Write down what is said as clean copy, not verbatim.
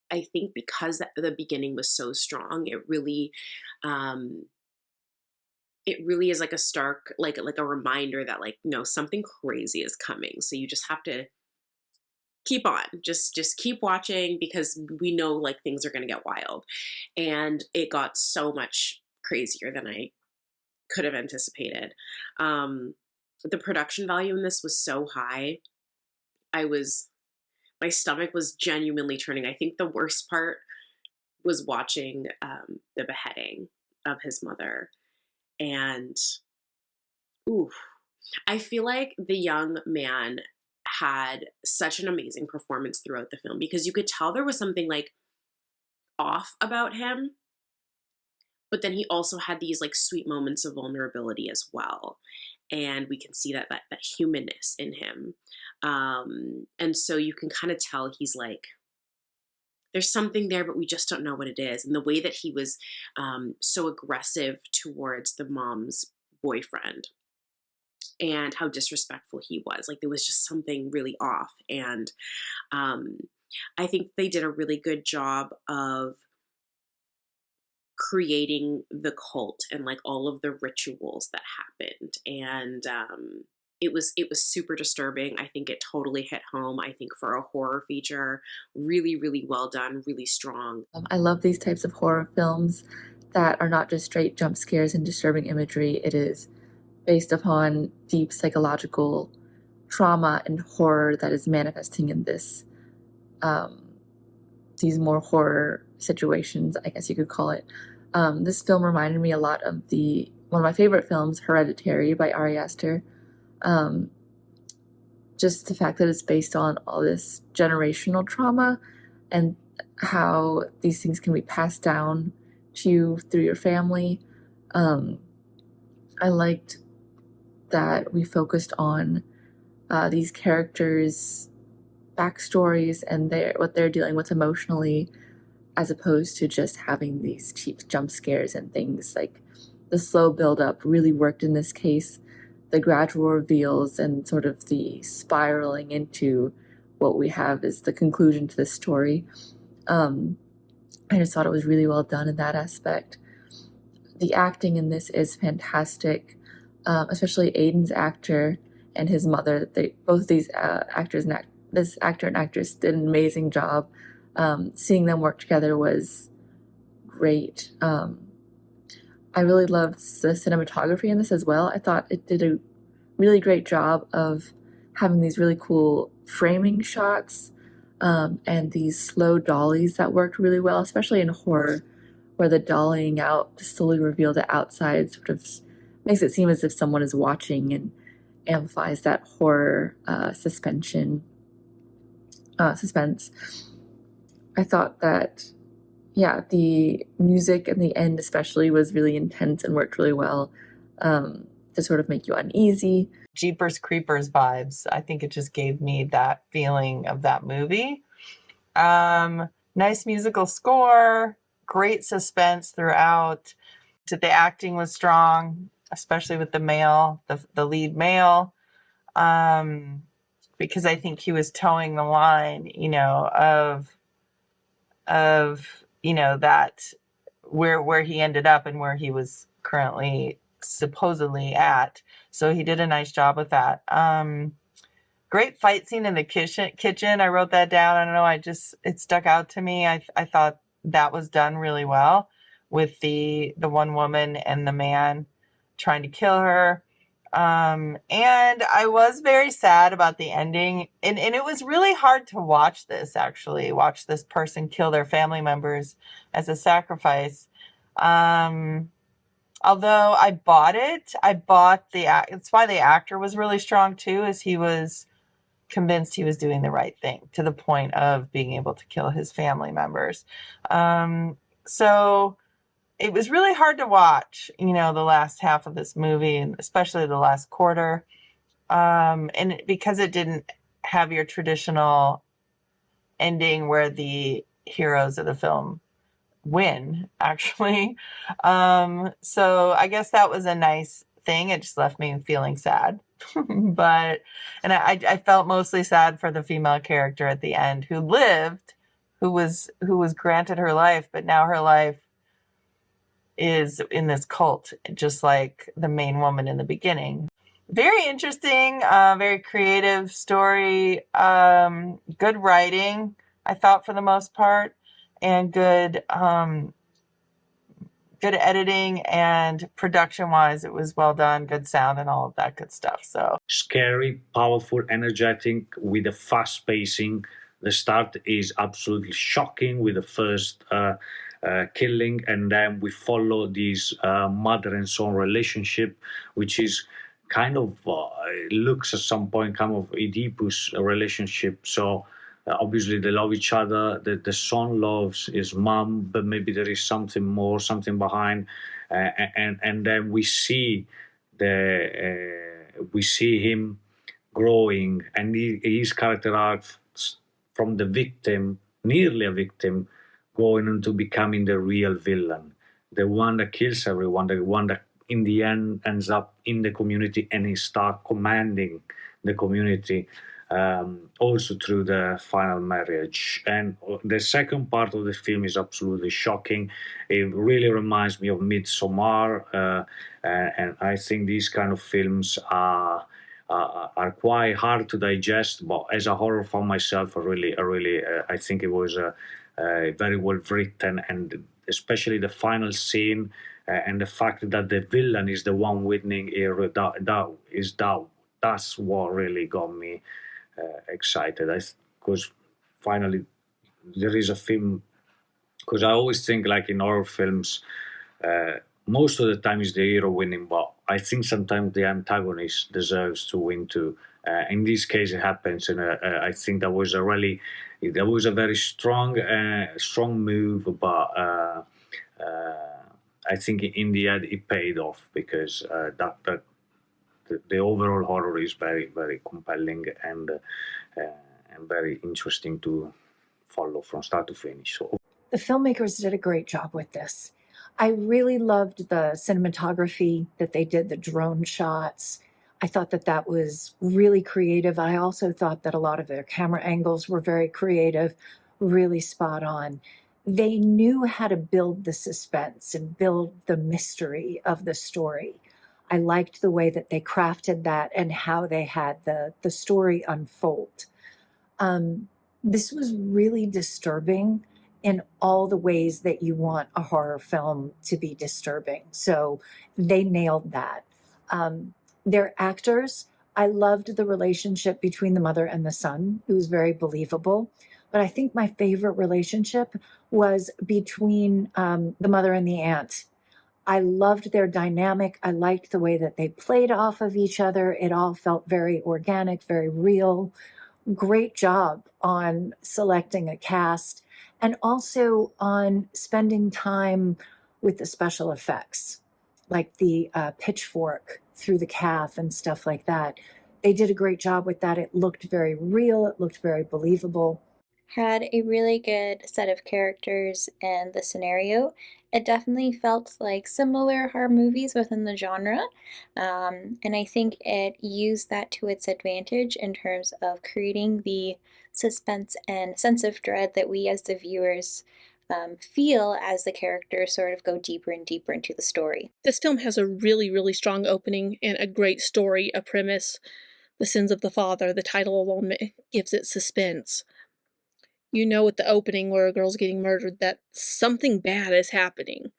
I think because the beginning was so strong, it really is like a stark, like a reminder that, like, no, something crazy is coming. So you just have to keep on, just keep watching, because we know, like, things are going to get wild. And it got so much crazier than I could have anticipated. um the production value in this was so high. I was My stomach was genuinely turning. I think the worst part was watching the beheading of his mother. And ooh, I feel like the young man had such an amazing performance throughout the film, because you could tell there was something, like, off about him, but then he also had these, like, sweet moments of vulnerability as well. And we can see that humanness in him. And so you can kind of tell he's like, there's something there, but we just don't know what it is. And the way that he was so aggressive towards the mom's boyfriend, and how disrespectful he was, like, there was just something really off. And um, I think they did a really good job of creating the cult and, like, all of the rituals that happened. And it was super disturbing. I think it totally hit home. I think for a horror feature, really, really well done, really strong. I love these types of horror films that are not just straight jump scares and disturbing imagery. It is based upon deep psychological trauma and horror that is manifesting in um, these more horror situations, I guess you could call it. This film reminded me a lot of the one of my favorite films, Hereditary by Ari Aster. Um, just the fact that it's based on all this generational trauma and how these things can be passed down to you through your family. Um, I liked that we focused on these characters' backstories and what they're dealing with emotionally, as opposed to just having these cheap jump scares and things. Like, the slow build up really worked in this case. The gradual reveals and sort of the spiraling into what we have is the conclusion to this story. Um, I just thought it was really well done in that aspect. The acting in this is fantastic, especially Aden's actor and his mother. Both these actors and this actor and actress did an amazing job. Seeing them work together was great. I really loved the cinematography in this as well. I thought it did a really great job of having these really cool framing shots, and these slow dollies that worked really well, especially in horror, where the dollying out to slowly reveal the outside sort of makes it seem as if someone is watching and amplifies that horror suspense. I thought that, yeah, the music in the end especially was really intense and worked really well, to sort of make you uneasy. Jeepers Creepers vibes. I think it just gave me that feeling of that movie. Nice musical score, great suspense throughout. The acting was strong, especially with the lead male, because I think he was towing the line, that where he ended up and where he was currently supposedly at. So he did a nice job with that. Great fight scene in the kitchen. I wrote that down. I don't know. It stuck out to me. I thought that was done really well with the one woman and the man trying to kill her. And I was very sad about the ending. And it was really hard to watch this person kill their family members as a sacrifice. Although I bought it. It's why the actor was really strong too, is he was convinced he was doing the right thing to the point of being able to kill his family members. So it was really hard to watch, the last half of this movie, and especially the last quarter. And because it didn't have your traditional ending where the heroes of the film win, actually. So I guess that was a nice thing. It just left me feeling sad. And I felt mostly sad for the female character at the end who lived, who was granted her life, but now her life is in this cult, just like the main woman in the beginning. Very interesting, very creative story, good writing, I thought, for the most part, and good editing, and production wise it was well done, good sound and all of that good stuff. So scary, powerful, energetic, with a fast pacing. The start is absolutely shocking with the first killing, and then we follow this mother and son relationship, which is kind of looks at some point kind of Oedipus relationship. So obviously they love each other. The son loves his mom, but maybe there is something more, something behind, and then we see him growing, and his character arc from the victim, nearly a victim, going into becoming the real villain, the one that kills everyone, the one that in the end ends up in the community and he starts commanding the community, also through the final marriage. And the second part of the film is absolutely shocking. It really reminds me of Midsommar, and I think these kind of films are quite hard to digest. But as a horror fan myself, I think it was very well written, and especially the final scene, and the fact that the villain is the one winning here, that's what really got me excited. Because finally there is a film. Because I always think, like in horror films, most of the time is the hero winning, but I think sometimes the antagonist deserves to win too. In this case, it happens, and I think that was a very strong move, but I think in the end it paid off, because that the overall horror is very very compelling, and very interesting to follow from start to finish. So The filmmakers did a great job with this. I really loved the cinematography that they did, the drone shots. I thought that that was really creative. I also thought that a lot of their camera angles were very creative, really spot on. They knew how to build the suspense and build the mystery of the story. I liked the way that they crafted that and how they had the story unfold. Um, this was really disturbing in all the ways that you want a horror film to be disturbing. So they nailed that. Their actors, I loved the relationship between the mother and the son. It was very believable. But I think my favorite relationship was between the mother and the aunt. I loved their dynamic. I liked the way that they played off of each other. It all felt very organic, very real. Great job on selecting a cast and also on spending time with the special effects, like the pitchfork through the calf and stuff like that. They did a great job with that. It looked very real, it looked very believable. Had a really good set of characters and the scenario. It definitely felt like similar horror movies within the genre, and I think it used that to its advantage in terms of creating the suspense and sense of dread that we as the viewers feel as the characters sort of go deeper and deeper into the story. This film has a really, really strong opening and a great story, a premise. The sins of the father, the title alone gives it suspense. You know, at the opening where a girl's getting murdered, that something bad is happening.